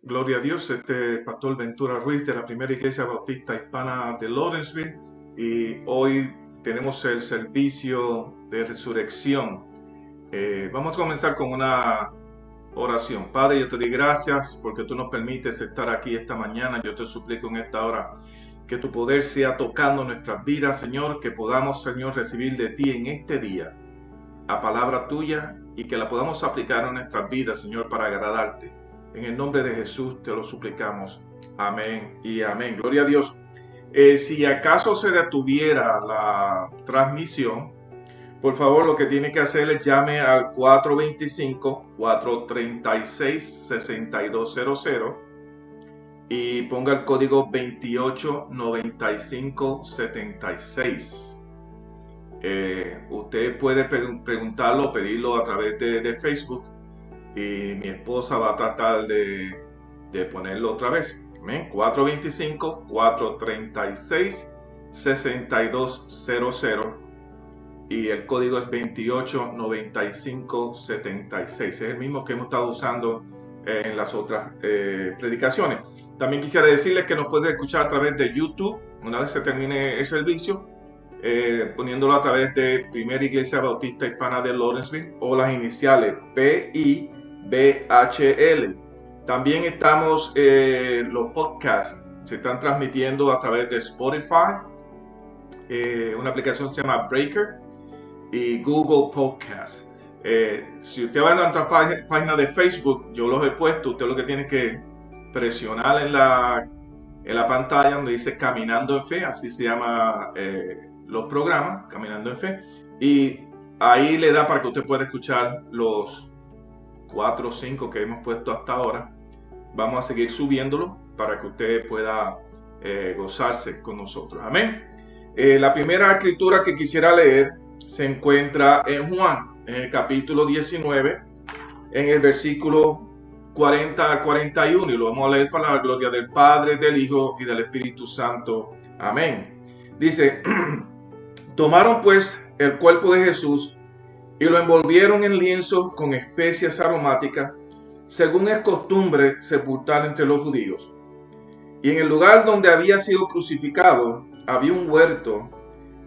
Gloria a Dios, Pastor Ventura Ruiz de la Primera Iglesia Bautista Hispana de Lawrenceville, y hoy tenemos el servicio de resurrección. Vamos a comenzar con una oración. Padre, yo te doy gracias porque tú nos permites estar aquí esta mañana. Yo te suplico en esta hora que tu poder sea tocando nuestras vidas, Señor, que podamos, Señor, recibir de ti en este día a palabra tuya y que la podamos aplicar en nuestras vidas, Señor, para agradarte. En el nombre de Jesús te lo suplicamos. Amén y amén. Gloria a Dios. Si acaso se detuviera la transmisión, por favor, lo que tiene que hacer es llame al 425-436-6200 y ponga el código 289576. Usted puede preguntarlo, pedirlo a través de Facebook, y mi esposa va a tratar de ponerlo otra vez. 425-436-6200 y el código es 289576. Es el mismo que hemos estado usando en las otras predicaciones. También quisiera decirles que nos puede escuchar a través de YouTube una vez se termine el servicio, poniéndolo a través de Primera Iglesia Bautista Hispana de Lawrenceville o las iniciales PIBHL. También estamos, los podcasts se están transmitiendo a través de Spotify, una aplicación se llama Breaker, y Google Podcasts. Si usted va a nuestra página de Facebook, yo los he puesto. Usted lo que tiene que presionar en la pantalla donde dice Caminando en Fe, así se llama los programas, Caminando en Fe, y ahí le da para que usted pueda escuchar los 4 o 5 que hemos puesto hasta ahora. Vamos a seguir subiéndolo para que usted pueda gozarse con nosotros. Amén. La primera escritura que quisiera leer se encuentra en Juan, en el capítulo 19, en el versículo 40 al 41, y lo vamos a leer para la gloria del Padre, del Hijo y del Espíritu Santo. Amén. Dice: tomaron pues el cuerpo de Jesús y lo envolvieron en lienzos con especias aromáticas, según es costumbre sepultar entre los judíos. Y en el lugar donde había sido crucificado había un huerto,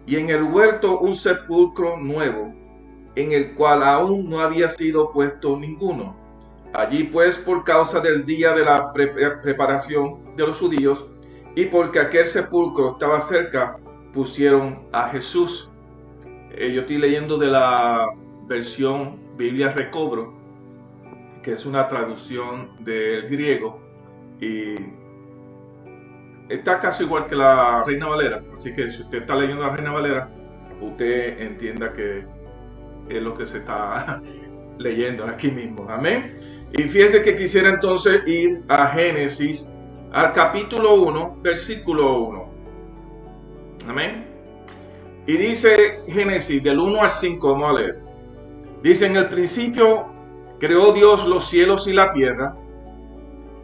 y en el huerto un sepulcro nuevo, en el cual aún no había sido puesto ninguno. Allí pues, por causa del día de la preparación de los judíos, y porque aquel sepulcro estaba cerca, pusieron a Jesús. Yo estoy leyendo de la versión Biblia Recobro, que es una traducción del griego, y está casi igual que la Reina Valera. Así que si usted está leyendo la Reina Valera, usted entienda que es lo que se está leyendo aquí mismo. Amén. Y fíjese que quisiera entonces ir a Génesis, al capítulo 1, versículo 1. Amén. Y dice Génesis del 1 al 5, vamos a leer. Dice: en el principio creó Dios los cielos y la tierra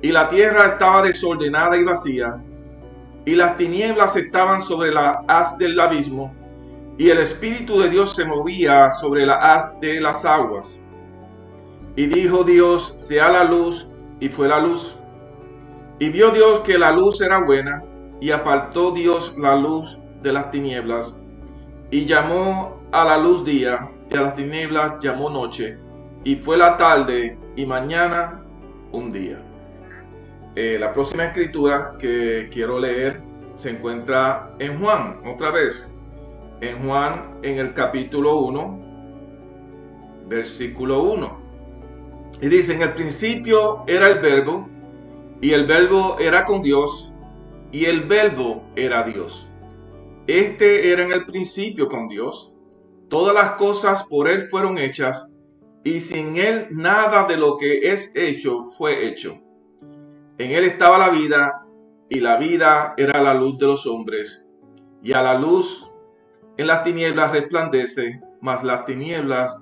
estaba desordenada y vacía, y las tinieblas estaban sobre la haz del abismo, y el Espíritu de Dios se movía sobre la haz de las aguas. Y dijo Dios: sea la luz, y fue la luz. Y vio Dios que la luz era buena, y apartó Dios la luz de las tinieblas, y llamó a la luz día, y a las tinieblas llamó noche, y fue la tarde y mañana un día. La próxima escritura que quiero leer se encuentra en Juan, otra vez. En Juan, en el capítulo 1, versículo 1. Y dice: en el principio era el Verbo, y el Verbo era con Dios, y el Verbo era Dios. Este era en el principio con Dios. Todas las cosas por Él fueron hechas, y sin Él nada de lo que es hecho fue hecho. En Él estaba la vida, y la vida era la luz de los hombres. Y a la luz en las tinieblas resplandece, mas las tinieblas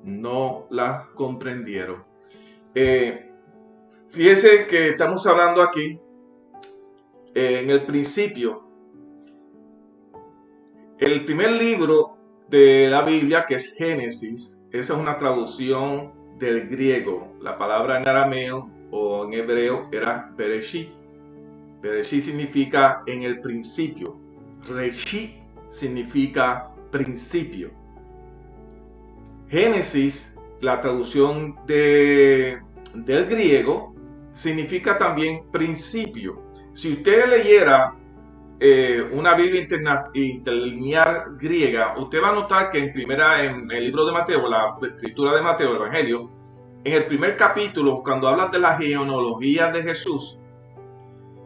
no las comprendieron. Fíjese que estamos hablando aquí en el principio. El primer libro de la Biblia, que es Génesis, esa es una traducción del griego. La palabra en arameo o en hebreo era Bereshit. Bereshit significa en el principio. Reshit significa principio. Génesis, la traducción del griego, significa también principio. Si usted leyera una Biblia interlineal griega, usted va a notar que en el libro de Mateo, la escritura de Mateo, el Evangelio, en el primer capítulo, cuando habla de la genealogía de Jesús,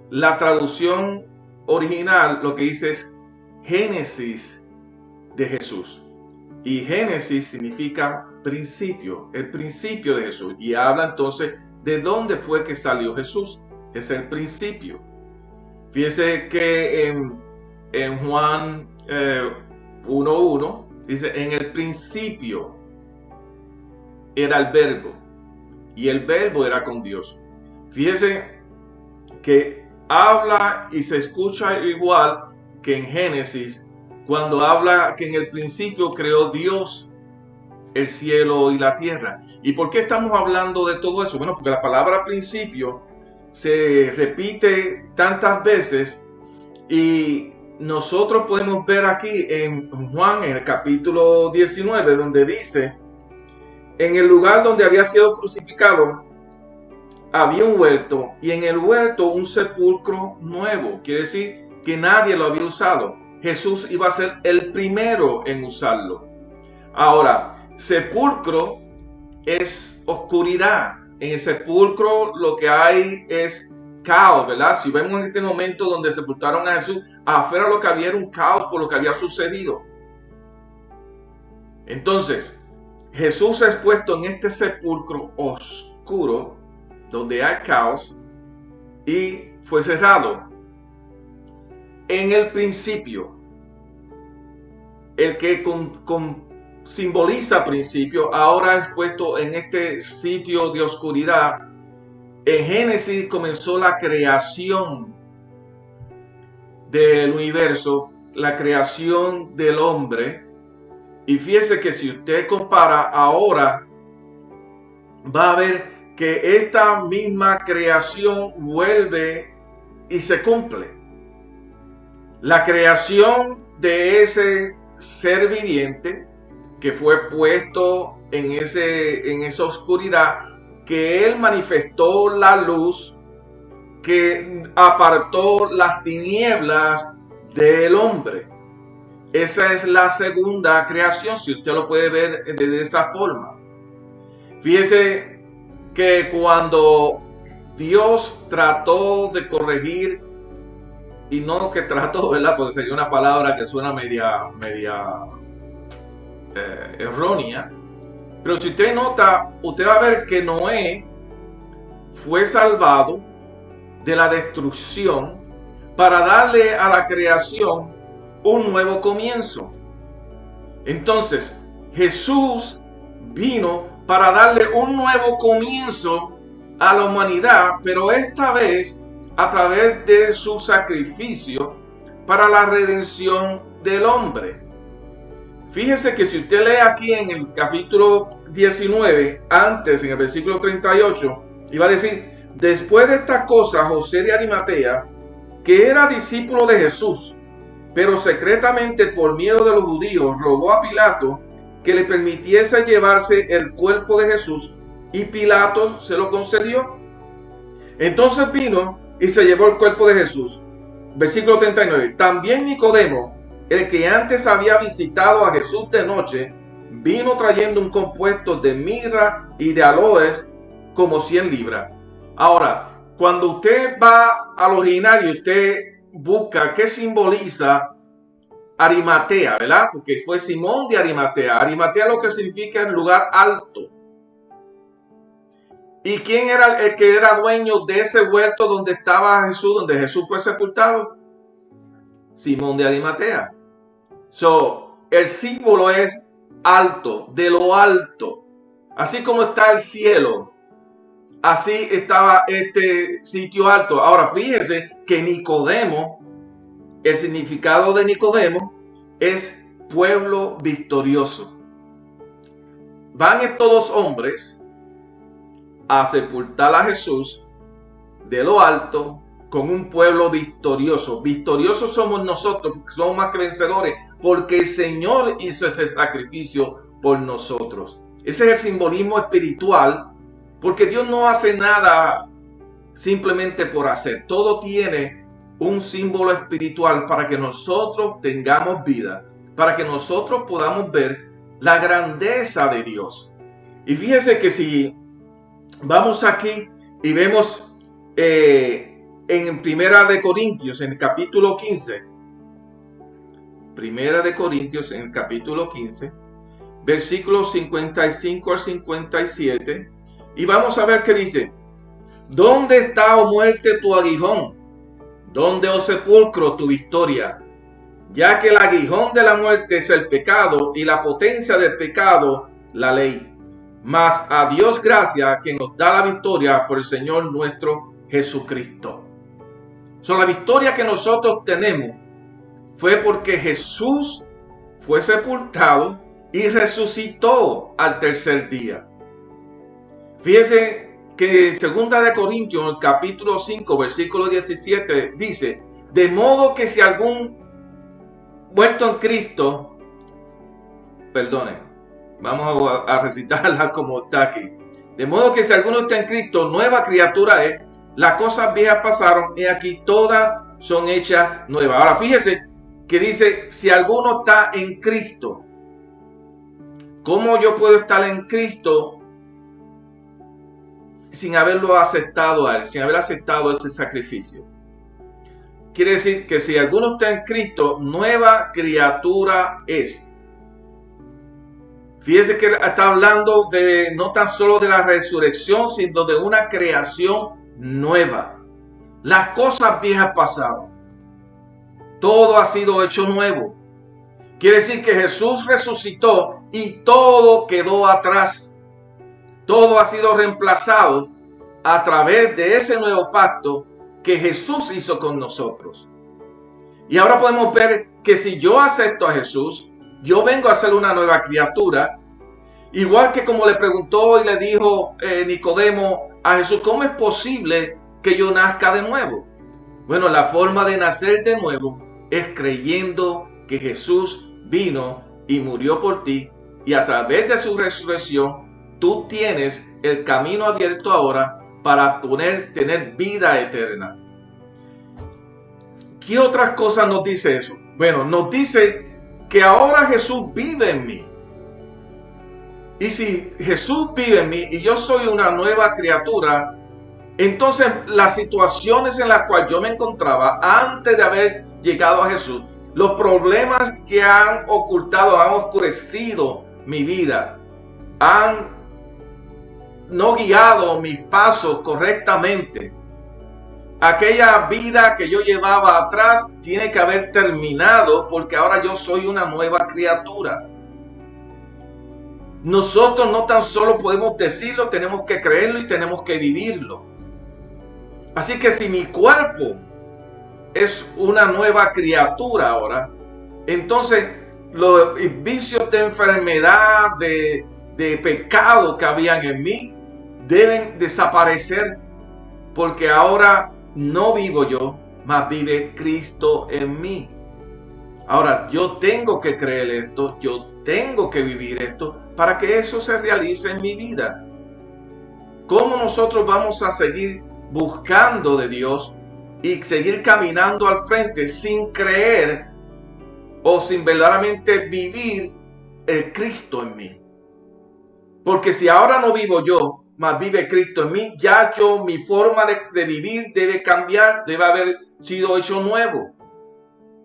la traducción original lo que dice es Génesis de Jesús. Y Génesis significa principio, el principio de Jesús. Y habla entonces de dónde fue que salió Jesús. Es el principio. Fíjese que en Juan 1:1 dice, en el principio era el verbo y el verbo era con Dios. Fíjese que habla y se escucha igual que en Génesis, cuando habla que en el principio creó Dios el cielo y la tierra. ¿Y por qué estamos hablando de todo eso? Bueno, porque la palabra principio se repite tantas veces y nosotros podemos ver aquí en Juan, en el capítulo 19, donde dice, en el lugar donde había sido crucificado, había un huerto y en el huerto un sepulcro nuevo. Quiere decir que nadie lo había usado. Jesús iba a ser el primero en usarlo. Ahora, sepulcro es oscuridad. En el sepulcro lo que hay es caos, ¿verdad? Si vemos en este momento donde sepultaron a Jesús, afuera lo que había era un caos por lo que había sucedido. Entonces, Jesús es puesto en este sepulcro oscuro, donde hay caos, y fue cerrado. En el principio, el que simboliza principio, ahora es puesto en este sitio de oscuridad. En Génesis comenzó la creación del universo, la creación del hombre. Y fíjese que si usted compara ahora, va a ver que esta misma creación vuelve y se cumple. La creación de ese ser viviente que fue puesto en esa oscuridad, que él manifestó la luz, que apartó las tinieblas del hombre. Esa es la segunda creación, si usted lo puede ver de esa forma. Fíjese que cuando Dios trató de corregir, y no que trató, ¿verdad? Porque sería una palabra que suena media errónea. Pero si usted nota, usted va a ver que Noé fue salvado de la destrucción para darle a la creación un nuevo comienzo. Entonces, Jesús vino para darle un nuevo comienzo a la humanidad, pero esta vez a través de su sacrificio para la redención del hombre. Fíjese que si usted lee aquí en el capítulo 19, antes en el versículo 38, iba a decir, después de esta cosa, José de Arimatea, que era discípulo de Jesús, pero secretamente por miedo de los judíos, rogó a Pilato que le permitiese llevarse el cuerpo de Jesús, y Pilato se lo concedió. Entonces vino y se llevó el cuerpo de Jesús. Versículo 39. También Nicodemo, el que antes había visitado a Jesús de noche, vino trayendo un compuesto de mirra y de aloes como 100 libras. Ahora, cuando usted va al original y usted busca qué simboliza Arimatea, ¿verdad? Porque fue Simón de Arimatea. Arimatea lo que significa el lugar alto. ¿Y quién era el que era dueño de ese huerto donde estaba Jesús, donde Jesús fue sepultado? Simón de Arimatea. El símbolo es alto, de lo alto. Así como está el cielo, así estaba este sitio alto. Ahora fíjese que Nicodemo, el significado de Nicodemo es pueblo victorioso. Van estos dos hombres a sepultar a Jesús de lo alto con un pueblo victorioso. Victoriosos somos nosotros, porque somos más que vencedores, porque el Señor hizo ese sacrificio por nosotros. Ese es el simbolismo espiritual, porque Dios no hace nada simplemente por hacer. Todo tiene un símbolo espiritual para que nosotros tengamos vida, para que nosotros podamos ver la grandeza de Dios. Y fíjese que si vamos aquí y vemos en Primera de Corintios, en el capítulo 15, Primera de Corintios, en el capítulo 15, versículos 55 al 57, y vamos a ver qué dice. ¿Dónde está, oh muerte, tu aguijón? ¿Dónde, oh sepulcro, tu victoria? Ya que el aguijón de la muerte es el pecado, y la potencia del pecado, la ley. Mas a Dios gracia, que nos da la victoria por el Señor nuestro Jesucristo. La victoria que nosotros tenemos fue porque Jesús fue sepultado y resucitó al tercer día. Fíjense que en 2 de Corintios, en el capítulo 5, versículo 17, dice, de modo que si algún muerto en Cristo, vamos a recitarla como está aquí. De modo que si alguno está en Cristo, nueva criatura es, las cosas viejas pasaron y aquí todas son hechas nuevas. Ahora fíjese que dice, si alguno está en Cristo, ¿cómo yo puedo estar en Cristo sin haberlo aceptado a Él, sin haber aceptado ese sacrificio? Quiere decir que si alguno está en Cristo, nueva criatura es. Fíjese que está hablando de no tan solo de la resurrección, sino de una creación nueva. Las cosas viejas pasaron. Todo ha sido hecho nuevo. Quiere decir que Jesús resucitó y todo quedó atrás. Todo ha sido reemplazado a través de ese nuevo pacto que Jesús hizo con nosotros. Y ahora podemos ver que si yo acepto a Jesús, yo vengo a ser una nueva criatura. Igual que como le preguntó y le dijo Nicodemo a Jesús, ¿cómo es posible que yo nazca de nuevo? Bueno, la forma de nacer de nuevo es creyendo que Jesús vino y murió por ti, y a través de su resurrección tú tienes el camino abierto ahora para poder tener vida eterna. ¿Qué otras cosas nos dice eso? Bueno, nos dice que ahora Jesús vive en mí. Y si Jesús vive en mí y yo soy una nueva criatura, entonces las situaciones en las cuales yo me encontraba antes de haber llegado a Jesús, los problemas que han ocultado, han oscurecido mi vida, han no guiado mis pasos correctamente. Aquella vida que yo llevaba atrás tiene que haber terminado porque ahora yo soy una nueva criatura. Nosotros no tan solo podemos decirlo, tenemos que creerlo y tenemos que vivirlo. Así que si mi cuerpo es una nueva criatura ahora, entonces los vicios de enfermedad, de pecado que habían en mí, deben desaparecer, porque ahora no vivo yo, mas vive Cristo en mí. Ahora yo tengo que creer esto, yo tengo que vivir esto para que eso se realice en mi vida. ¿Cómo nosotros vamos a seguir buscando de Dios y seguir caminando al frente sin creer o sin verdaderamente vivir el Cristo en mí? Porque si ahora no vivo yo, mas vive Cristo en mí, ya mi forma de vivir debe cambiar, debe haber sido hecho nuevo.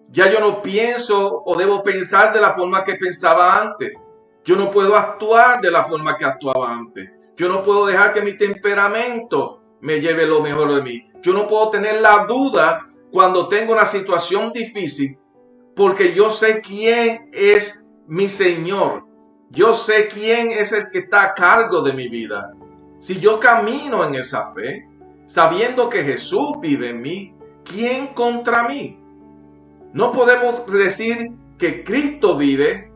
Ya yo no pienso o debo pensar de la forma que pensaba antes. Yo no puedo actuar de la forma que actuaba antes. Yo no puedo dejar que mi temperamento me lleve lo mejor de mí. Yo no puedo tener la duda cuando tengo una situación difícil, porque yo sé quién es mi Señor. Yo sé quién es el que está a cargo de mi vida. Si yo camino en esa fe, sabiendo que Jesús vive en mí, ¿quién contra mí? No podemos decir que Cristo vive,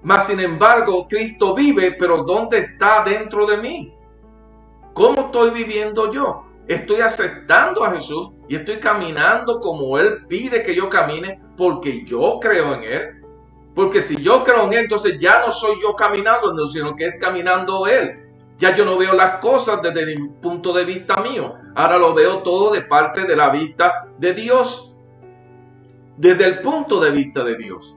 mas sin embargo Cristo vive, pero ¿dónde está dentro de mí? ¿Cómo estoy viviendo yo? Estoy aceptando a Jesús y estoy caminando como Él pide que yo camine porque yo creo en Él. Porque si yo creo en Él, entonces ya no soy yo caminando, sino que es caminando Él. Ya yo no veo las cosas desde mi punto de vista mío. Ahora lo veo todo de parte de la vista de Dios. Desde el punto de vista de Dios.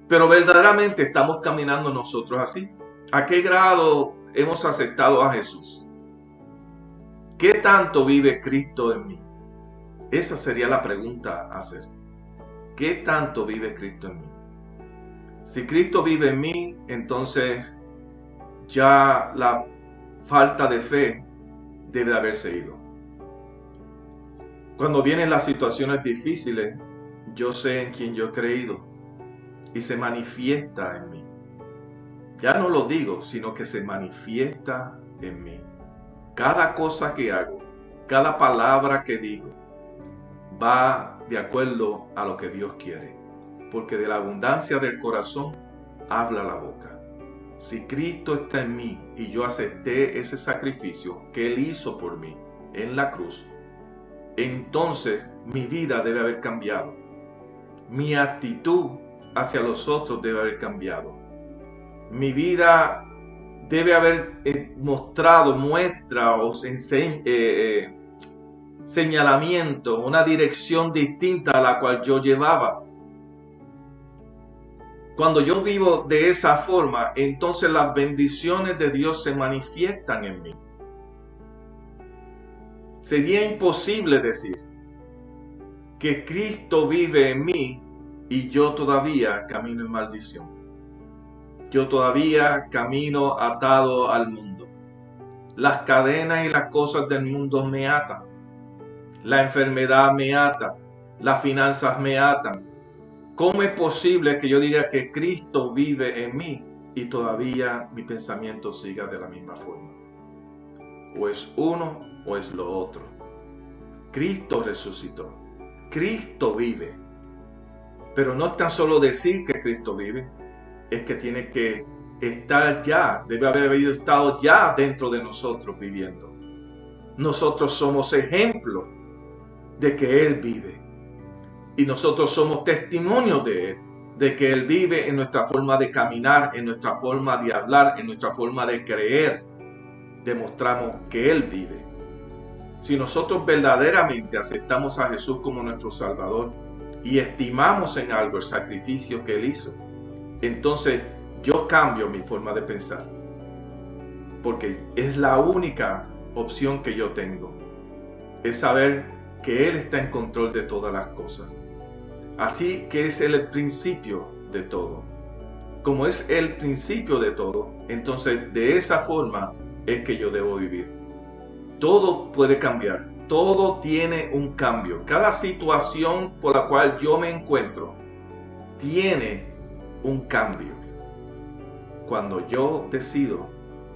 Pero verdaderamente estamos caminando nosotros así. ¿A qué grado hemos aceptado a Jesús? ¿Qué tanto vive Cristo en mí? Esa sería la pregunta a hacer. ¿Qué tanto vive Cristo en mí? Si Cristo vive en mí, entonces ya la falta de fe debe haberse ido. Cuando vienen las situaciones difíciles, yo sé en quién yo he creído y se manifiesta en mí. Ya no lo digo, sino que se manifiesta en mí. Cada cosa que hago, cada palabra que digo, va de acuerdo a lo que Dios quiere. Porque de la abundancia del corazón habla la boca. Si Cristo está en mí y yo acepté ese sacrificio que Él hizo por mí en la cruz, entonces mi vida debe haber cambiado. Mi actitud hacia los otros debe haber cambiado. Mi vida debe haber mostrado, muestra o señalamiento, una dirección distinta a la cual yo llevaba. Cuando yo vivo de esa forma, entonces las bendiciones de Dios se manifiestan en mí. Sería imposible decir que Cristo vive en mí y yo todavía camino en maldición. Yo todavía camino atado al mundo. Las cadenas y las cosas del mundo me atan. La enfermedad me ata. Las finanzas me atan. ¿Cómo es posible que yo diga que Cristo vive en mí y todavía mi pensamiento siga de la misma forma? O es uno o es lo otro. Cristo resucitó. Cristo vive. Pero no es tan solo decir que Cristo vive, es que tiene que estar ya, debe haber estado ya dentro de nosotros viviendo. Nosotros somos ejemplo de que Él vive. Y nosotros somos testimonios de Él, de que Él vive en nuestra forma de caminar, en nuestra forma de hablar, en nuestra forma de creer. Demostramos que Él vive. Si nosotros verdaderamente aceptamos a Jesús como nuestro Salvador y estimamos en algo el sacrificio que Él hizo, entonces yo cambio mi forma de pensar. Porque es la única opción que yo tengo. Es saber que Él está en control de todas las cosas. Así que es el principio de todo. Como es el principio de todo, entonces de esa forma es que yo debo vivir. Todo puede cambiar. Todo tiene un cambio. Cada situación por la cual yo me encuentro tiene un cambio. Cuando yo decido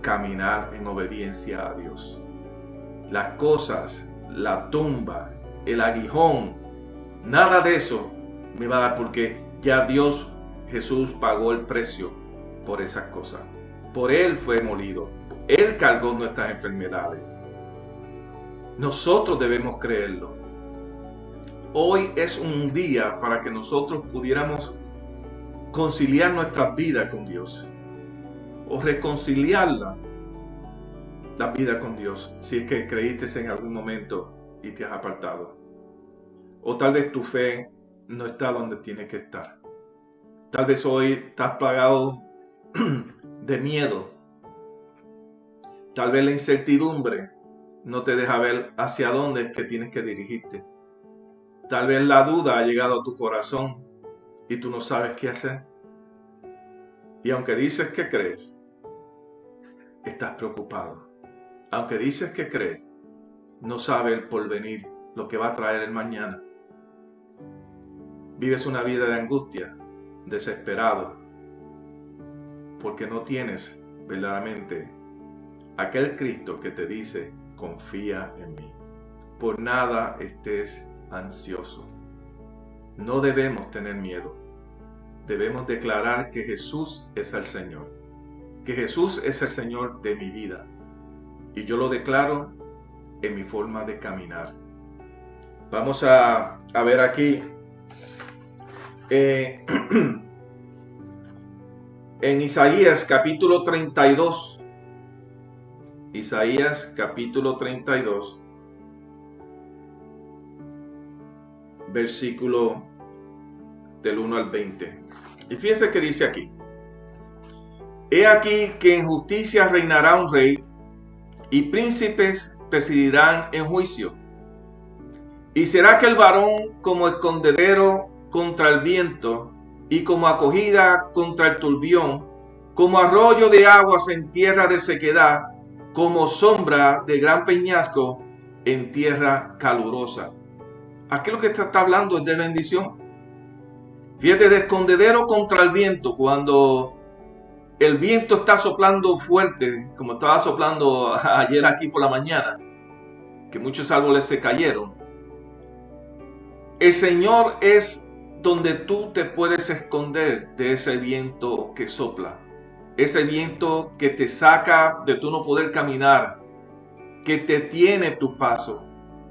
caminar en obediencia a Dios. Las cosas, la tumba, el aguijón, nada de eso me va a dar porque ya Dios, Jesús pagó el precio por esas cosas. Por Él fue molido. Él cargó nuestras enfermedades. Nosotros debemos creerlo. Hoy es un día para que nosotros pudiéramos conciliar nuestras vidas con Dios. O reconciliarla, la vida con Dios, si es que creíste en algún momento y te has apartado. O tal vez tu fe no está donde tiene que estar. Tal vez hoy estás plagado de miedo. Tal vez la incertidumbre no te deja ver hacia dónde es que tienes que dirigirte. Tal vez la duda ha llegado a tu corazón y tú no sabes qué hacer. Y aunque dices que crees, estás preocupado. Aunque dices que crees, no sabes el porvenir, lo que va a traer el mañana. Vives una vida de angustia, desesperado, porque no tienes verdaderamente aquel Cristo que te dice, confía en mí. Por nada estés ansioso. No debemos tener miedo. Debemos declarar que Jesús es el Señor. Que Jesús es el Señor de mi vida. Y yo lo declaro en mi forma de caminar. Vamos a ver aquí en Isaías capítulo 32. Isaías capítulo 32, versículo del 1 al 20. Y fíjense que dice aquí: He aquí que en justicia reinará un rey, y príncipes presidirán en juicio. Y será aquel varón como escondedero contra el viento, y como acogida contra el turbión, como arroyo de aguas en tierra de sequedad, como sombra de gran peñasco en tierra calurosa. Aquí lo que está hablando es de bendición. Fíjate, de escondedero contra el viento, cuando el viento está soplando fuerte, como estaba soplando ayer aquí por la mañana, que muchos árboles se cayeron. El Señor es donde tú te puedes esconder de ese viento que sopla, ese viento que te saca de tu no poder caminar, que te tiene tu paso.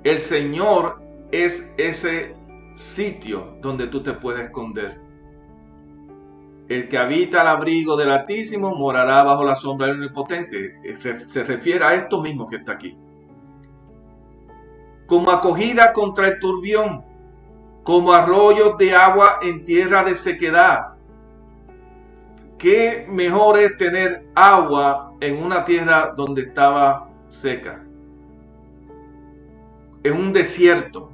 El Señor es ese sitio donde tú te puedes esconder. El que habita al abrigo del Altísimo morará bajo la sombra del Omnipotente. Se refiere a esto mismo que está aquí. Como acogida contra el turbión, como arroyos de agua en tierra de sequedad. Qué mejor es tener agua en una tierra donde estaba seca, en un desierto.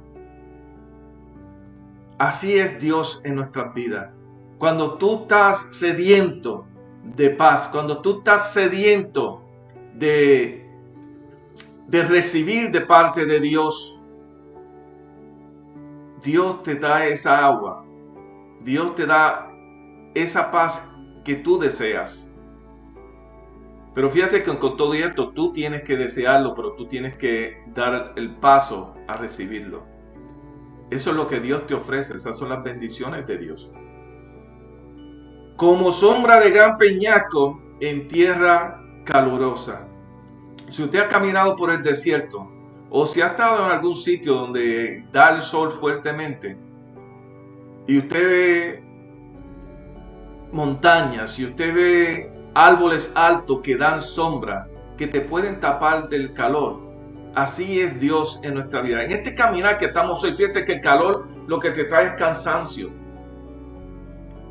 Así es Dios en nuestras vidas. Cuando tú estás sediento de paz, cuando tú estás sediento de recibir de parte de Dios, Dios te da esa agua, Dios te da esa paz que tú deseas. Pero fíjate que con todo esto tú tienes que desearlo, pero tú tienes que dar el paso a recibirlo. Eso es lo que Dios te ofrece, esas son las bendiciones de Dios. Como sombra de gran peñasco en tierra calurosa. Si usted ha caminado por el desierto, o si ha estado en algún sitio donde da el sol fuertemente, y usted ve montañas, y usted ve árboles altos que dan sombra, que te pueden tapar del calor, así es Dios en nuestra vida. En este caminar que estamos hoy, fíjate que el calor lo que te trae es cansancio.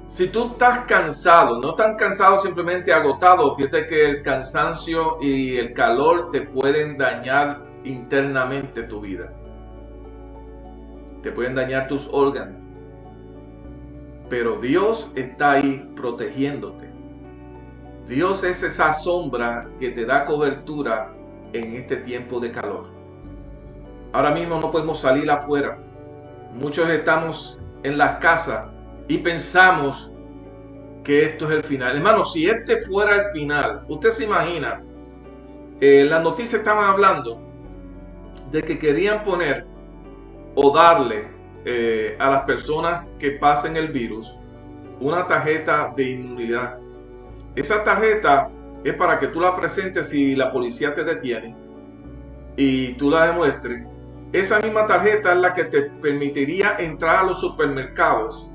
Si tú estás cansado, no tan cansado, simplemente agotado, fíjate que el cansancio y el calor te pueden dañar internamente tu vida. Te pueden dañar tus órganos. Pero Dios está ahí protegiéndote. Dios es esa sombra que te da cobertura en este tiempo de calor. Ahora mismo no podemos salir afuera. Muchos estamos en las casas y pensamos que esto es el final. Hermano, si este fuera el final, usted se imagina, las noticias estaban hablando de que querían poner o darle a las personas que pasen el virus una tarjeta de inmunidad. Esa tarjeta es para que tú la presentes si la policía te detiene y tú la demuestres. Esa misma tarjeta es la que te permitiría entrar a los supermercados.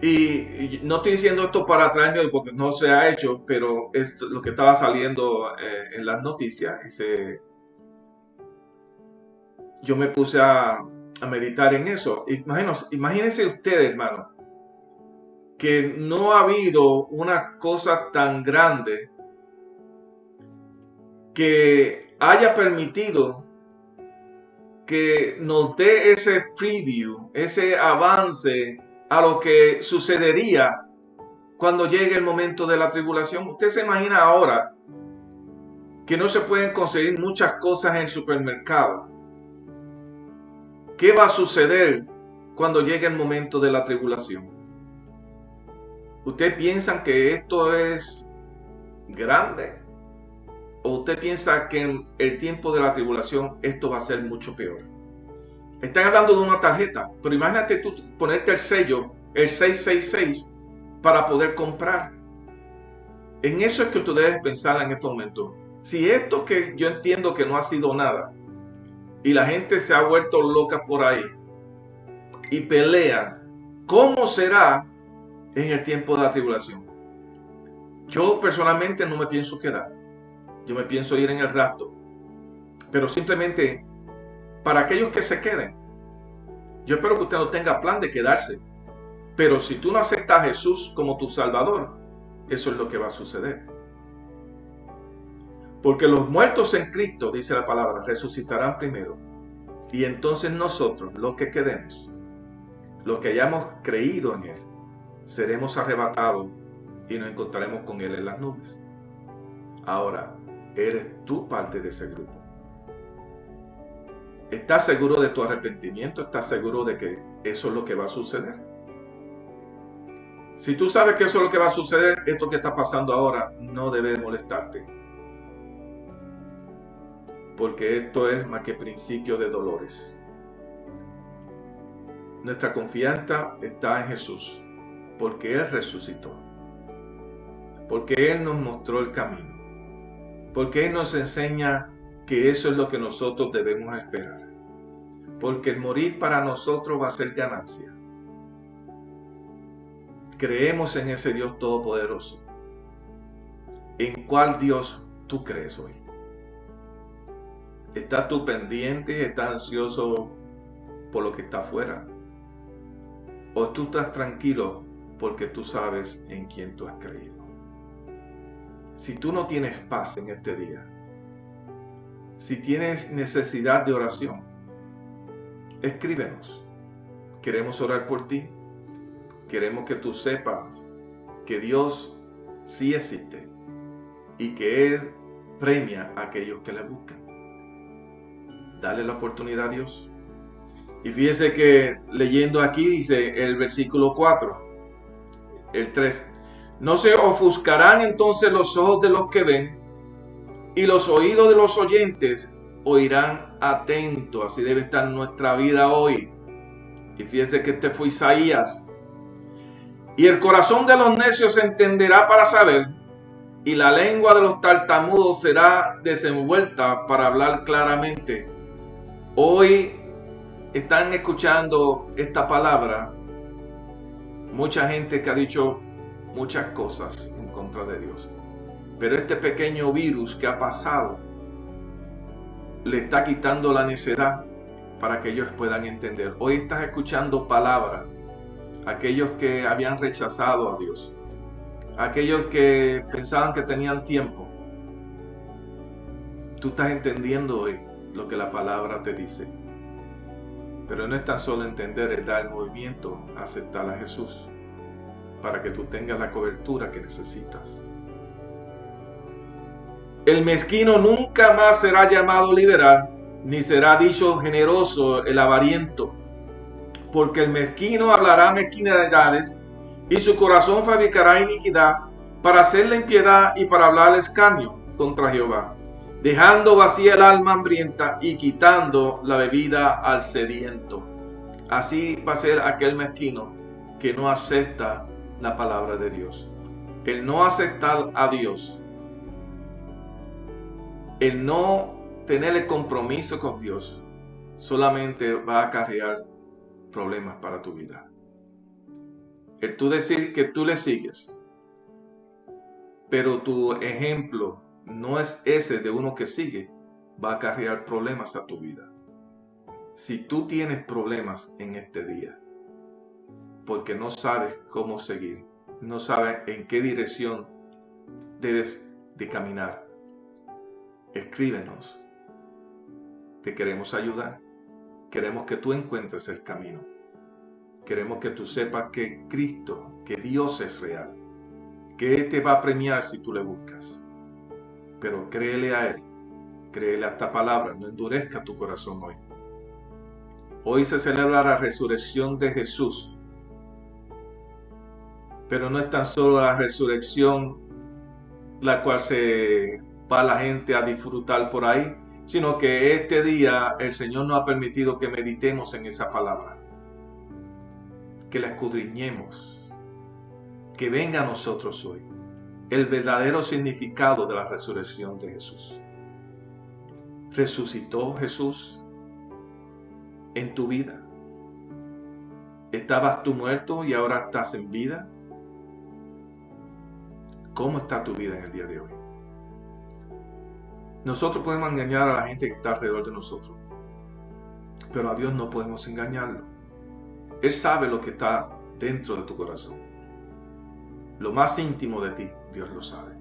Y no estoy diciendo esto para traerme porque no se ha hecho, pero es lo que estaba saliendo en las noticias. Yo me puse a meditar en eso. Imagínense ustedes, hermano, que no ha habido una cosa tan grande que haya permitido que nos dé ese preview, ese avance a lo que sucedería cuando llegue el momento de la tribulación. Usted se imagina ahora que no se pueden conseguir muchas cosas en el supermercado. ¿Qué va a suceder cuando llegue el momento de la tribulación? ¿Usted piensa que esto es grande? ¿O usted piensa que en el tiempo de la tribulación esto va a ser mucho peor? Están hablando de una tarjeta, pero imagínate tú ponerte el sello, el 666, para poder comprar. En eso es que tú debes pensar en este momento. Si esto que yo entiendo que no ha sido nada, y la gente se ha vuelto loca por ahí, y pelean, ¿cómo será en el tiempo de la tribulación? Yo personalmente no me pienso quedar. Yo me pienso ir en el rapto. Pero simplemente, para aquellos que se queden, yo espero que usted no tenga plan de quedarse. Pero si tú no aceptas a Jesús como tu Salvador, eso es lo que va a suceder. Porque los muertos en Cristo, dice la palabra, resucitarán primero. Y entonces nosotros, los que quedemos, los que hayamos creído en Él, seremos arrebatados y nos encontraremos con Él en las nubes. Ahora, eres tú parte de ese grupo. ¿Estás seguro de tu arrepentimiento? ¿Estás seguro de que eso es lo que va a suceder? Si tú sabes que eso es lo que va a suceder, esto que está pasando ahora no debe molestarte. Porque esto es más que principio de dolores. Nuestra confianza está en Jesús, porque Él resucitó. Porque Él nos mostró el camino. Porque Él nos enseña que eso es lo que nosotros debemos esperar. Porque el morir para nosotros va a ser ganancia. Creemos en ese Dios todopoderoso. ¿En cuál Dios tú crees hoy? ¿Estás tú pendiente? ¿Estás ansioso por lo que está afuera? ¿O tú estás tranquilo porque tú sabes en quién tú has creído? Si tú no tienes paz en este día, si tienes necesidad de oración, escríbenos. Queremos orar por ti. Queremos que tú sepas que Dios sí existe y que Él premia a aquellos que le buscan. Dale la oportunidad a Dios. Y fíjese que leyendo aquí dice el versículo 4, el 3. No se ofuscarán entonces los ojos de los que ven, y los oídos de los oyentes oirán atentos. Así debe estar nuestra vida hoy. Y fíjese que este fue Isaías. Y el corazón de los necios se entenderá para saber, y la lengua de los tartamudos será desenvuelta para hablar claramente. Hoy están escuchando esta palabra mucha gente que ha dicho muchas cosas en contra de Dios. Pero este pequeño virus que ha pasado le está quitando la necedad para que ellos puedan entender. Hoy estás escuchando palabras. Aquellos que habían rechazado a Dios, aquellos que pensaban que tenían tiempo, tú estás entendiendo hoy lo que la palabra te dice. Pero no es tan solo entender, es dar el movimiento a aceptar a Jesús para que tú tengas la cobertura que necesitas. El mezquino nunca más será llamado liberal, ni será dicho generoso el avariento. Porque el mezquino hablará mezquindades, y su corazón fabricará iniquidad, para hacer la impiedad y para hablar escarnio contra Jehová, dejando vacía el alma hambrienta y quitando la bebida al sediento. Así va a ser aquel mezquino que no acepta la palabra de Dios. El no aceptar a Dios, el no tener el compromiso con Dios, solamente va a acarrear problemas para tu vida. El tú decir que tú le sigues, pero tu ejemplo no es ese de uno que sigue, va a acarrear problemas a tu vida. Si tú tienes problemas en este día, porque no sabes cómo seguir, no sabes en qué dirección debes de caminar, escríbenos. Te queremos ayudar. Queremos que tú encuentres el camino. Queremos que tú sepas que Cristo, que Dios es real, que Él te va a premiar si tú le buscas. Pero créele a Él, créele a esta palabra, no endurezca tu corazón hoy. Hoy se celebra la resurrección de Jesús, pero no es tan solo la resurrección la cual se va la gente a disfrutar por ahí, sino que este día el Señor nos ha permitido que meditemos en esa palabra, que la escudriñemos, que venga a nosotros hoy el verdadero significado de la resurrección de Jesús. ¿Resucitó Jesús en tu vida? ¿Estabas tú muerto y ahora estás en vida? ¿Cómo está tu vida en el día de hoy? Nosotros podemos engañar a la gente que está alrededor de nosotros, pero a Dios no podemos engañarlo. Él sabe lo que está dentro de tu corazón. Lo más íntimo de ti, Dios lo sabe.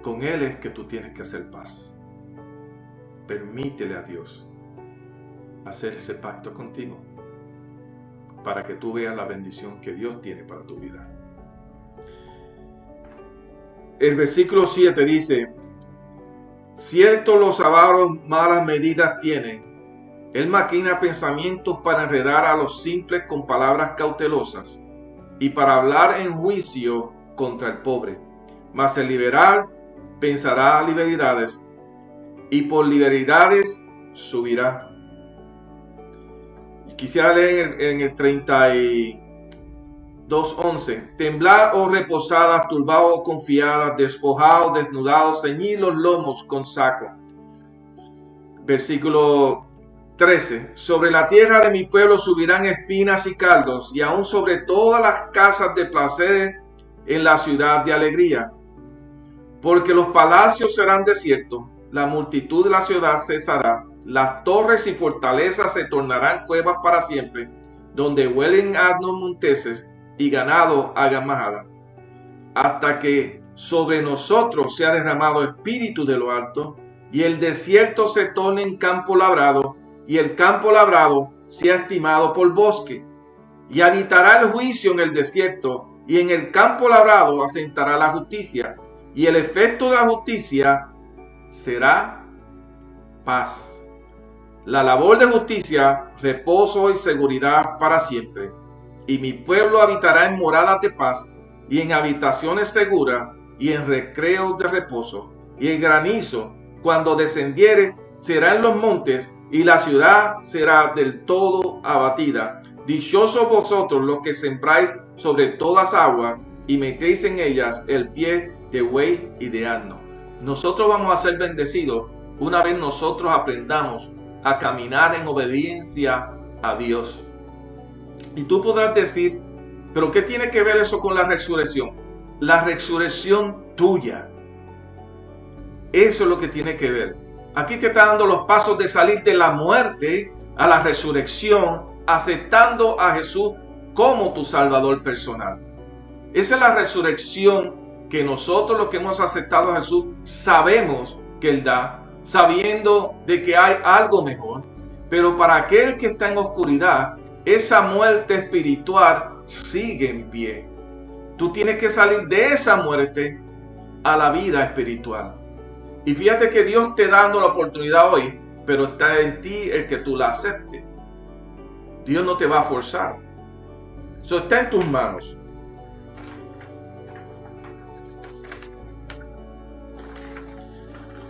Con Él es que tú tienes que hacer paz. Permítele a Dios hacer ese pacto contigo para que tú veas la bendición que Dios tiene para tu vida. El versículo 7 dice: cierto, los avaros malas medidas tienen. Él maquina pensamientos para enredar a los simples con palabras cautelosas y para hablar en juicio contra el pobre. Mas el liberal pensará liberalidades y por liberalidades subirá. Quisiera leer en el 32:11. Temblad, oh reposadas, turbados, confiadas, despojados, desnudados, ceñid los lomos con saco. Versículo 13. Sobre la tierra de mi pueblo subirán espinas y cardos, y aún sobre todas las casas de placer en la ciudad de alegría. Porque los palacios serán desiertos, la multitud de la ciudad cesará, las torres y fortalezas se tornarán cuevas para siempre, donde huelen asnos monteses y ganado hagan majada. Hasta que sobre nosotros sea derramado espíritu de lo alto, y el desierto se torne en campo labrado, y el campo labrado sea estimado por bosque. Y habitará el juicio en el desierto, y en el campo labrado asentará la justicia, y el efecto de la justicia será paz. La labor de justicia, reposo y seguridad para siempre. Y mi pueblo habitará en moradas de paz, y en habitaciones seguras, y en recreos de reposo. Y el granizo, cuando descendiere, será en los montes, y la ciudad será del todo abatida. Dichosos vosotros los que sembráis sobre todas aguas, y metéis en ellas el pie de buey y de asno. Nosotros vamos a ser bendecidos una vez nosotros aprendamos a caminar en obediencia a Dios. Y tú podrás decir, ¿pero qué tiene que ver eso con la resurrección? La resurrección tuya. Eso es lo que tiene que ver. Aquí te está dando los pasos de salir de la muerte a la resurrección, aceptando a Jesús como tu Salvador personal. Esa es la resurrección que nosotros los que hemos aceptado a Jesús sabemos que Él da, sabiendo de que hay algo mejor. Pero para aquel que está en oscuridad, esa muerte espiritual sigue en pie. Tú tienes que salir de esa muerte a la vida espiritual. Y fíjate que Dios te está dando la oportunidad hoy, pero está en ti el que tú la aceptes. Dios no te va a forzar. Eso está en tus manos.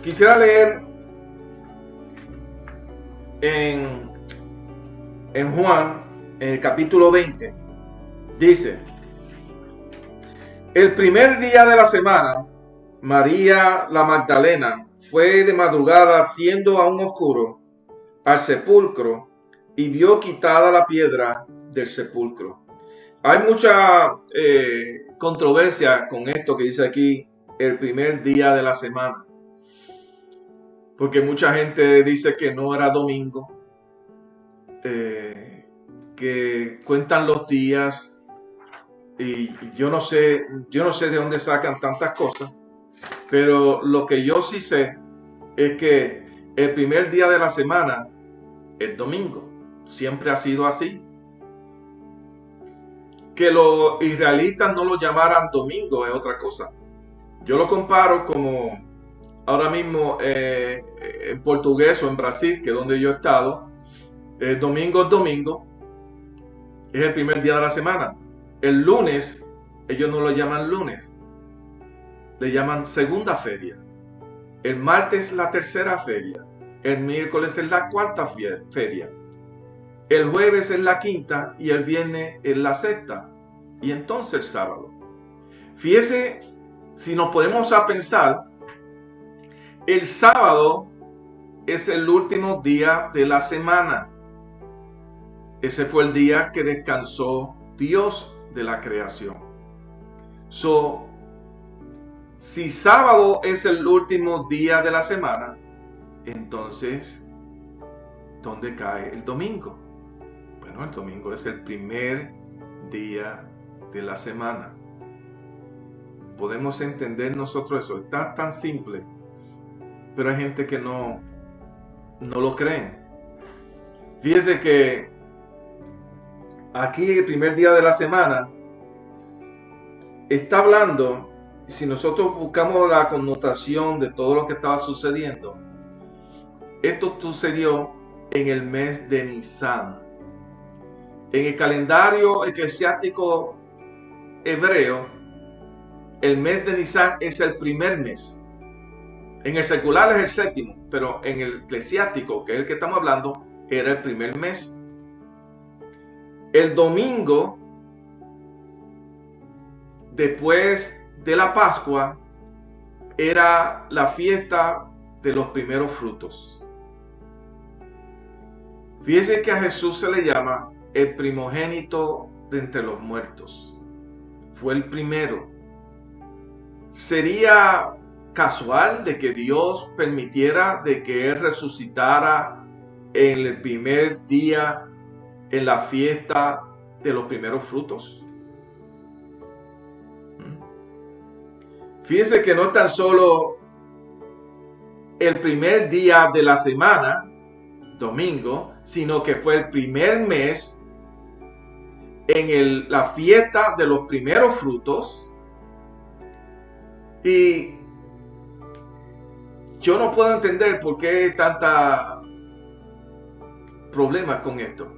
Quisiera leer en Juan, en el capítulo 20. Dice: el primer día de la semana, María la Magdalena fue de madrugada, siendo aún oscuro, al sepulcro y vio quitada la piedra del sepulcro. Hay mucha controversia con esto que dice aquí, el primer día de la semana. Porque mucha gente dice que no era domingo, que cuentan los días, y yo no sé de dónde sacan tantas cosas, pero lo que yo sí sé es que el primer día de la semana es domingo, siempre ha sido así. Que los israelitas no lo llamaran domingo es otra cosa. Yo lo comparo como ahora mismo en portugués o en Brasil, que es donde yo he estado, domingo es domingo, es el primer día de la semana. El lunes, ellos no lo llaman lunes, le llaman segunda feria. El martes la tercera feria. El miércoles es la cuarta feria. El jueves es la quinta y el viernes es la sexta. Y entonces el sábado. Fíjese si nos ponemos a pensar, el sábado es el último día de la semana. Ese fue el día que descansó Dios de la creación. Si sábado es el último día de la semana, entonces, ¿dónde cae el domingo? Bueno, el domingo es el primer día de la semana. Podemos entender nosotros eso. Está tan simple, pero hay gente que no lo creen. Fíjense que aquí el primer día de la semana está hablando, si nosotros buscamos la connotación de todo lo que estaba sucediendo, esto sucedió en el mes de Nisan. En el calendario eclesiástico hebreo, el mes de Nisan es el primer mes. En el secular es el séptimo, pero en el eclesiástico, que es el que estamos hablando, era el primer mes. El domingo, después de la Pascua, era la fiesta de los primeros frutos. Fíjense que a Jesús se le llama el primogénito de entre los muertos. Fue el primero. ¿Sería casual de que Dios permitiera de que Él resucitara en el primer día en la fiesta de los primeros frutos? Fíjense que no tan solo el primer día de la semana, domingo, sino que fue el primer mes en la fiesta de los primeros frutos. Y yo no puedo entender por qué hay tanta problema con esto.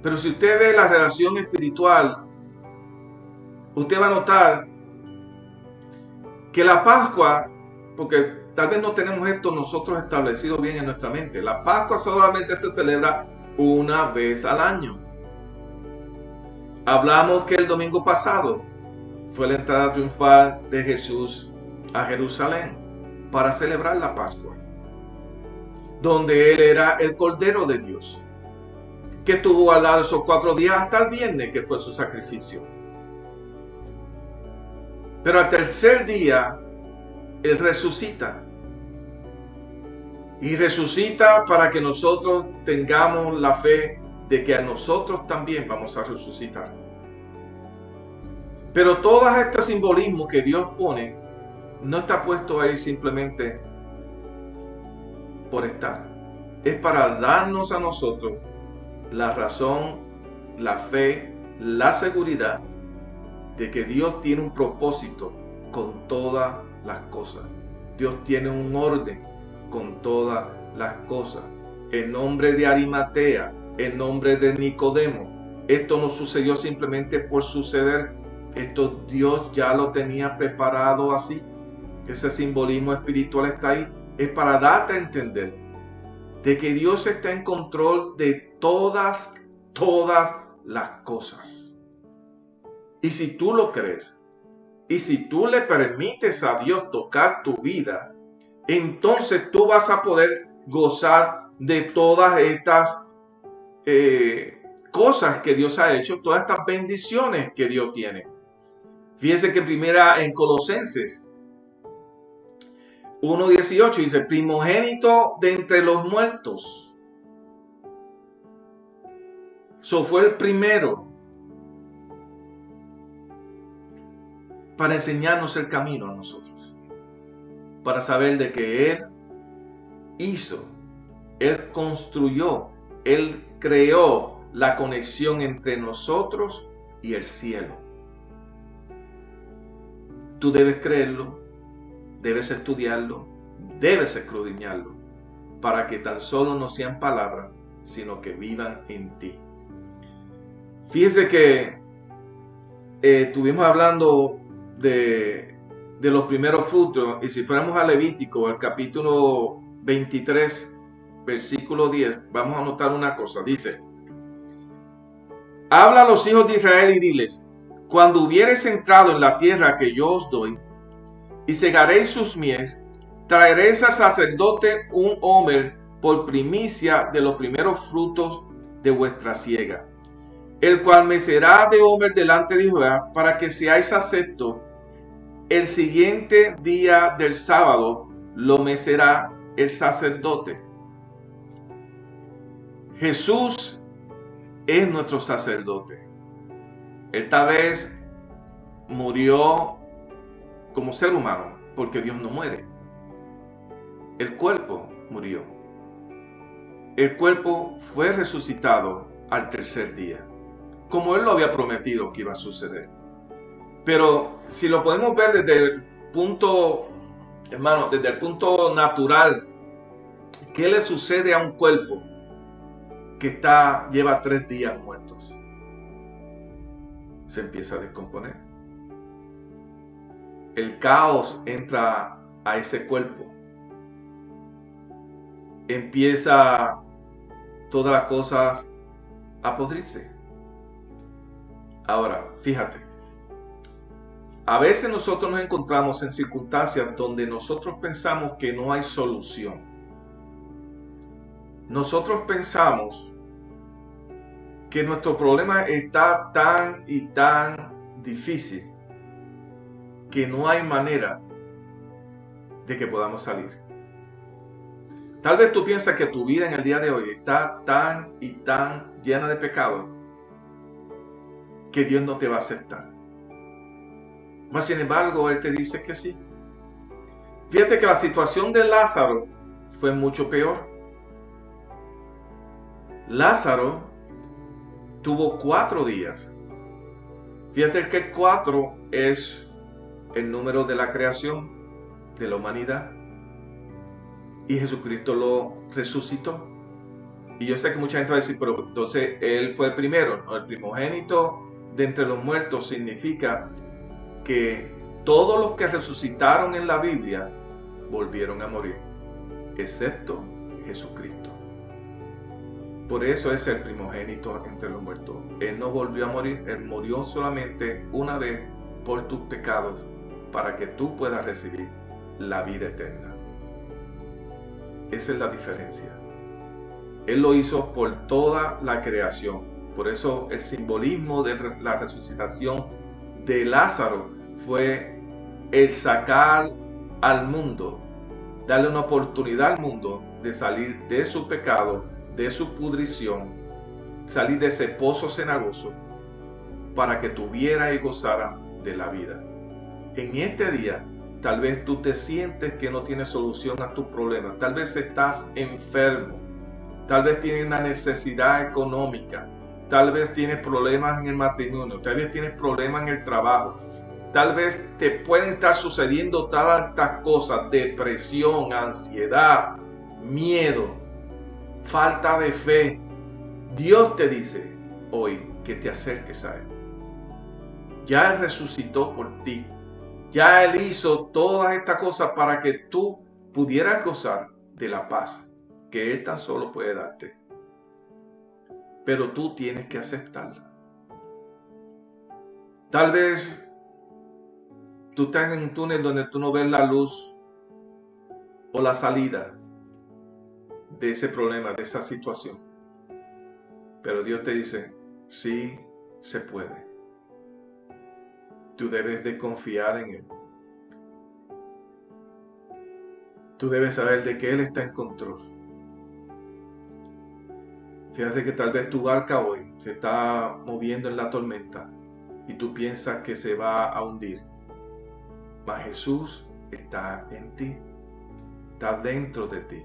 Pero si usted ve la relación espiritual, usted va a notar que la Pascua, porque tal vez no tenemos esto nosotros establecido bien en nuestra mente, la Pascua solamente se celebra una vez al año. Hablamos que el domingo pasado fue la entrada triunfal de Jesús a Jerusalén para celebrar la Pascua, donde Él era el Cordero de Dios, que estuvo al lado esos 4 días hasta el viernes, que fue su sacrificio. Pero al tercer día, Él resucita. Y resucita para que nosotros tengamos la fe de que a nosotros también vamos a resucitar. Pero todo este simbolismo que Dios pone, no está puesto ahí simplemente por estar. Es para darnos a nosotros la razón, la fe, la seguridad de que Dios tiene un propósito con todas las cosas. Dios tiene un orden con todas las cosas. En nombre de Arimatea, en nombre de Nicodemo, esto no sucedió simplemente por suceder. Esto Dios ya lo tenía preparado así. Ese simbolismo espiritual está ahí. Es para darte a entender de que Dios está en control de todas las cosas. Y si tú lo crees, y si tú le permites a Dios tocar tu vida, entonces tú vas a poder gozar de todas estas cosas que Dios ha hecho, todas estas bendiciones que Dios tiene. Fíjense que primera en Colosenses 1:18 dice, primogénito de entre los muertos. Fue el primero para enseñarnos el camino a nosotros, para saber de que Él hizo, Él construyó, Él creó la conexión entre nosotros y el cielo. Tú debes creerlo, debes estudiarlo, debes escudriñarlo, para que tan solo no sean palabras, sino que vivan en ti. Fíjense que estuvimos hablando de los primeros frutos, y si fuéramos a Levítico, el capítulo 23, versículo 10, vamos a notar una cosa. Dice, habla a los hijos de Israel y diles, Cuando hubiereis entrado en la tierra que yo os doy, y segaréis sus mies, traeréis al sacerdote un homer por primicia de los primeros frutos de vuestra siega, el cual mecerá de homer delante de Jehová, para que seáis aceptos. El siguiente día del sábado lo mecerá el sacerdote. Jesús es nuestro sacerdote. Él tal vez murió como ser humano, porque Dios no muere. El cuerpo murió. El cuerpo fue resucitado al tercer día, como Él lo había prometido que iba a suceder. Pero si lo podemos ver desde el punto, hermano, desde el punto natural, ¿qué le sucede a un cuerpo que lleva 3 días muertos? Se empieza a descomponer. El caos entra a ese cuerpo. Empieza todas las cosas a podrirse. Ahora, fíjate. A veces nosotros nos encontramos en circunstancias donde nosotros pensamos que no hay solución. Nosotros pensamos que nuestro problema está tan y tan difícil que no hay manera de que podamos salir. Tal vez tú piensas que tu vida en el día de hoy está tan y tan llena de pecado que Dios no te va a aceptar. Mas sin embargo, Él te dice que sí. Fíjate que la situación de Lázaro fue mucho peor. Lázaro tuvo 4 días. Fíjate que 4 es el número de la creación de la humanidad. Y Jesucristo lo resucitó. Y yo sé que mucha gente va a decir, pero entonces Él fue el primero, ¿no? El primogénito de entre los muertos significa que todos los que resucitaron en la Biblia volvieron a morir, excepto Jesucristo. Por eso es el primogénito entre los muertos. Él no volvió a morir, Él murió solamente una vez por tus pecados, para que tú puedas recibir la vida eterna. Esa es la diferencia. Él lo hizo por toda la creación. Por eso el simbolismo de la resucitación de Lázaro fue el sacar al mundo, darle una oportunidad al mundo de salir de su pecado, de su pudrición, salir de ese pozo cenagoso, para que tuviera y gozara de la vida. En este día, tal vez tú te sientes que no tienes solución a tus problemas, tal vez estás enfermo, tal vez tienes una necesidad económica, tal vez tienes problemas en el matrimonio, tal vez tienes problemas en el trabajo, tal vez te pueden estar sucediendo todas estas cosas: depresión, ansiedad, miedo, falta de fe. Dios te dice hoy que te acerques a Él. Ya Él resucitó por ti. Ya Él hizo todas estas cosas para que tú pudieras gozar de la paz que Él tan solo puede darte. Pero tú tienes que aceptarla. Tal vez tú estás en un túnel donde tú no ves la luz o la salida de ese problema, de esa situación. Pero Dios te dice, sí se puede. Tú debes de confiar en Él. Tú debes saber de que Él está en control. Fíjate que tal vez tu barca hoy se está moviendo en la tormenta y tú piensas que se va a hundir. Mas Jesús está en ti, está dentro de ti.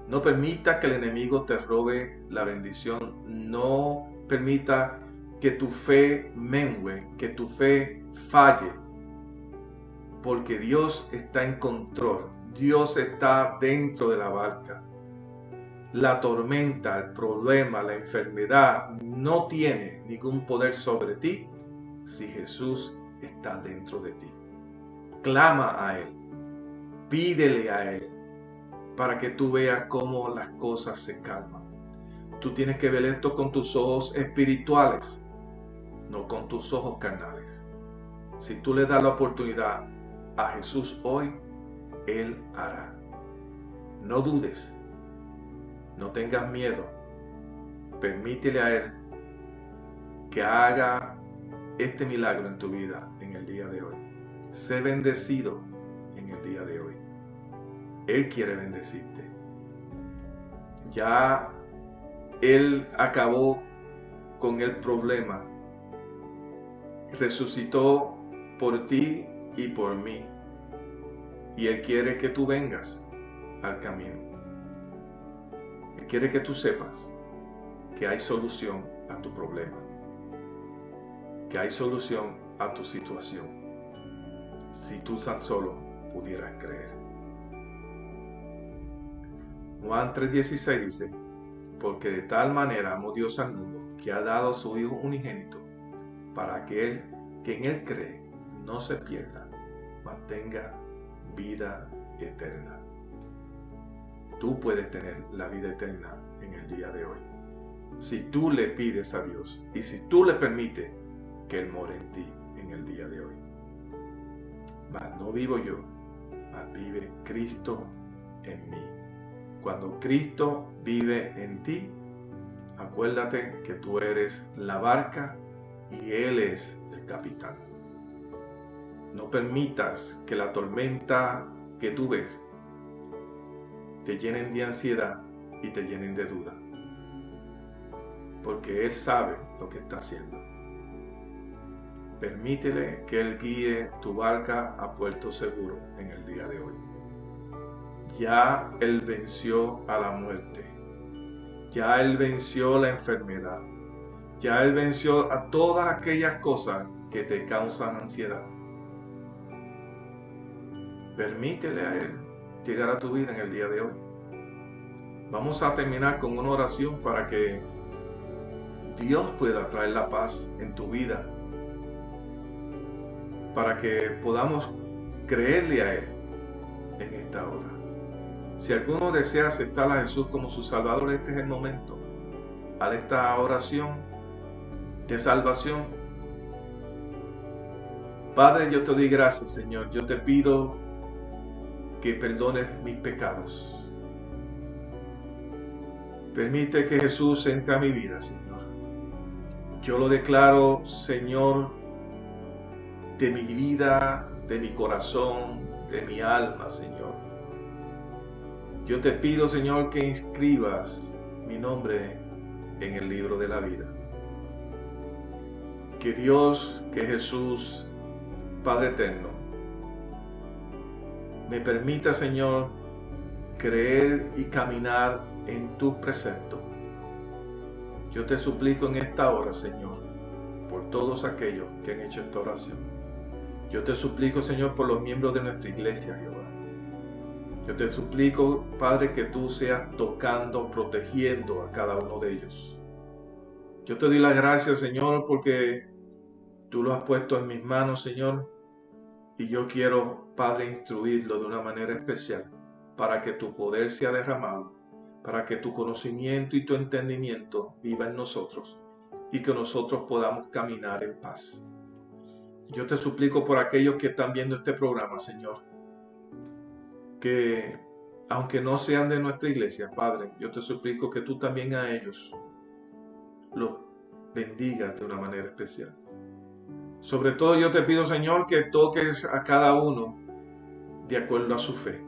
No permita que el enemigo te robe la bendición. No permita que tu fe mengue, que tu fe falle. Porque Dios está en control. Dios está dentro de la barca. La tormenta, el problema, la enfermedad no tiene ningún poder sobre ti si Jesús está dentro de ti. Clama a Él. Pídele a Él para que tú veas cómo las cosas se calman. Tú tienes que ver esto con tus ojos espirituales. no con tus ojos carnales. Si tú le das la oportunidad a Jesús hoy, Él hará. No dudes, no tengas miedo. Permítele a Él que haga este milagro en tu vida en el día de hoy. Sé bendecido en el día de hoy. Él quiere bendecirte. Ya Él acabó con el problema. Resucitó por ti y por mí. Y Él quiere que tú vengas al camino. Él quiere que tú sepas que hay solución a tu problema. Que hay solución a tu situación. Si tú tan solo pudieras creer. Juan 3:16 dice: porque de tal manera amó Dios al mundo, que ha dado a su Hijo unigénito, para que el que en Él cree no se pierda, mas tenga vida eterna. Tú puedes tener la vida eterna en el día de hoy, si tú le pides a Dios y si tú le permites que Él more en ti en el día de hoy. Mas no vivo yo, mas vive Cristo en mí. Cuando Cristo vive en ti, acuérdate que tú eres la barca y Él es el capitán. No permitas que la tormenta que tú ves te llenen de ansiedad y te llenen de duda, porque Él sabe lo que está haciendo. Permítele que Él guíe tu barca a puerto seguro en el día de hoy. Ya Él venció a la muerte. Ya Él venció la enfermedad. Ya Él venció a todas aquellas cosas que te causan ansiedad. Permítele a Él llegar a tu vida en el día de hoy. Vamos a terminar con una oración para que Dios pueda traer la paz en tu vida. Para que podamos creerle a Él en esta hora. Si alguno desea aceptar a Jesús como su Salvador, este es el momento. Haz esta oración de salvación. Padre, yo te doy gracias, Señor. Yo te pido que perdones mis pecados. Permite que Jesús entre a mi vida, Señor. Yo lo declaro, Señor, de mi vida, de mi corazón, de mi alma, Señor. Yo te pido, Señor, que inscribas mi nombre en el libro de la vida. Que Dios, que Jesús, Padre eterno, me permita, Señor, creer y caminar en tu precepto. Yo te suplico en esta hora, Señor, por todos aquellos que han hecho esta oración. Yo te suplico, Señor, por los miembros de nuestra iglesia, Jehová. Yo te suplico, Padre, que tú seas tocando, protegiendo a cada uno de ellos. Yo te doy las gracias, Señor, porque tú lo has puesto en mis manos, Señor, y yo quiero, Padre, instruirlo de una manera especial para que tu poder sea derramado, para que tu conocimiento y tu entendimiento viva en nosotros y que nosotros podamos caminar en paz. Yo te suplico por aquellos que están viendo este programa, Señor, que aunque no sean de nuestra iglesia, Padre, yo te suplico que tú también a ellos los bendigas de una manera especial. Sobre todo yo te pido, Señor, que toques a cada uno de acuerdo a su fe.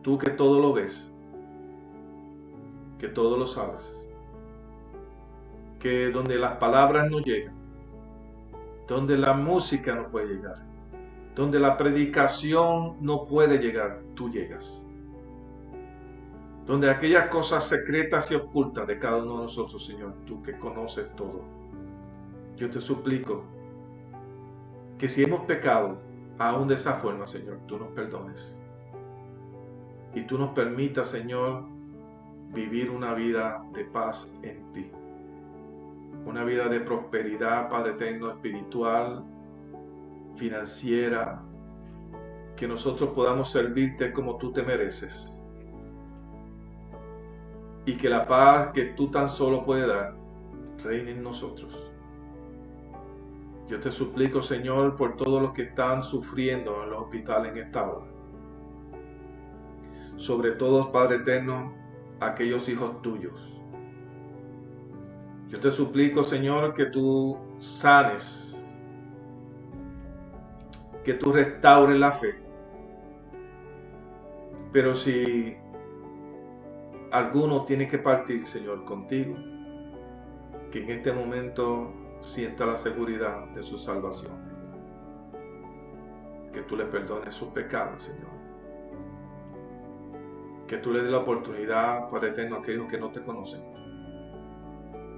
Tú que todo lo ves, que todo lo sabes, que donde las palabras no llegan, donde la música no puede llegar, donde la predicación no puede llegar, tú llegas. Donde aquellas cosas secretas y ocultas de cada uno de nosotros, Señor, tú que conoces todo, yo te suplico que si hemos pecado aún de esa forma, Señor, tú nos perdones. Y tú nos permitas, Señor, vivir una vida de paz en ti. Una vida de prosperidad, Padre eterno, espiritual, financiera, que nosotros podamos servirte como tú te mereces. Y que la paz que tú tan solo puedes dar reine en nosotros. Yo te suplico, Señor, por todos los que están sufriendo en los hospitales en esta hora. Sobre todo, Padre eterno, aquellos hijos tuyos. Yo te suplico, Señor, que tú sanes, que tú restaures la fe. Pero si alguno tiene que partir, Señor, contigo, que en este momento sienta la seguridad de su salvación. Que tú le perdones sus pecados, Señor. Que tú le des la oportunidad, Padre eterno, a aquellos que no te conocen,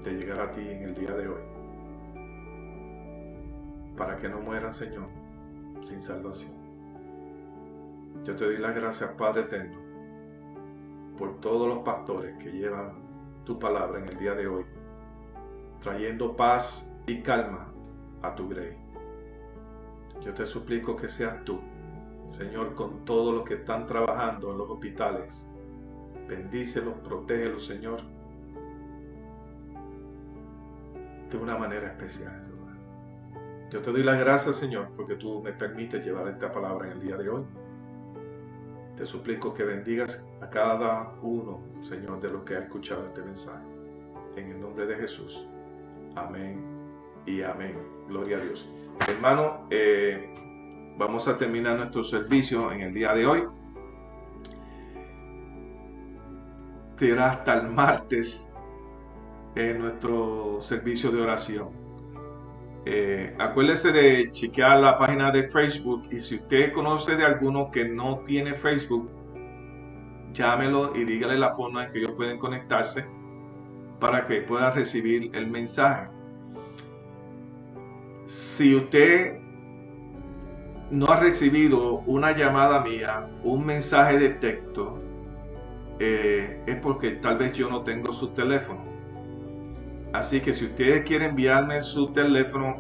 de llegar a ti en el día de hoy. Para que no mueran, Señor, sin salvación. Yo te doy las gracias, Padre eterno, por todos los pastores que llevan tu palabra en el día de hoy, trayendo paz y calma a tu grey. Yo te suplico que seas tú, Señor, con todos los que están trabajando en los hospitales. Bendícelos, protégelos, Señor, de una manera especial. Yo te doy las gracias, Señor, porque tú me permites llevar esta palabra en el día de hoy. Te suplico que bendigas a cada uno, Señor, de los que ha escuchado este mensaje. En el nombre de Jesús. Amén y amén. Gloria a Dios. Hermano, vamos a terminar nuestro servicio en el día de hoy. Será hasta el martes en nuestro servicio de oración. Acuérdese de chequear la página de Facebook, y si usted conoce de alguno que no tiene Facebook, llámelo y dígale la forma en que ellos pueden conectarse para que puedan recibir el mensaje. Si usted no ha recibido una llamada mía, un mensaje de texto, es porque tal vez yo no tengo su teléfono. Así que si ustedes quieren enviarme su teléfono,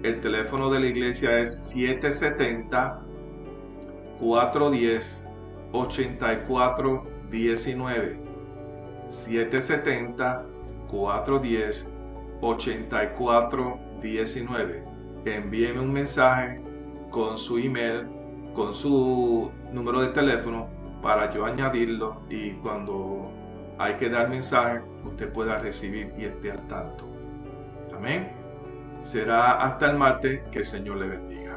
el teléfono de la iglesia es 770-410-8419. 770-410-8419. Envíenme un mensaje con su email, con su número de teléfono, para yo añadirlo, y cuando hay que dar mensaje, usted pueda recibir y esté al tanto. Amén. Será hasta el martes. Que el Señor le bendiga.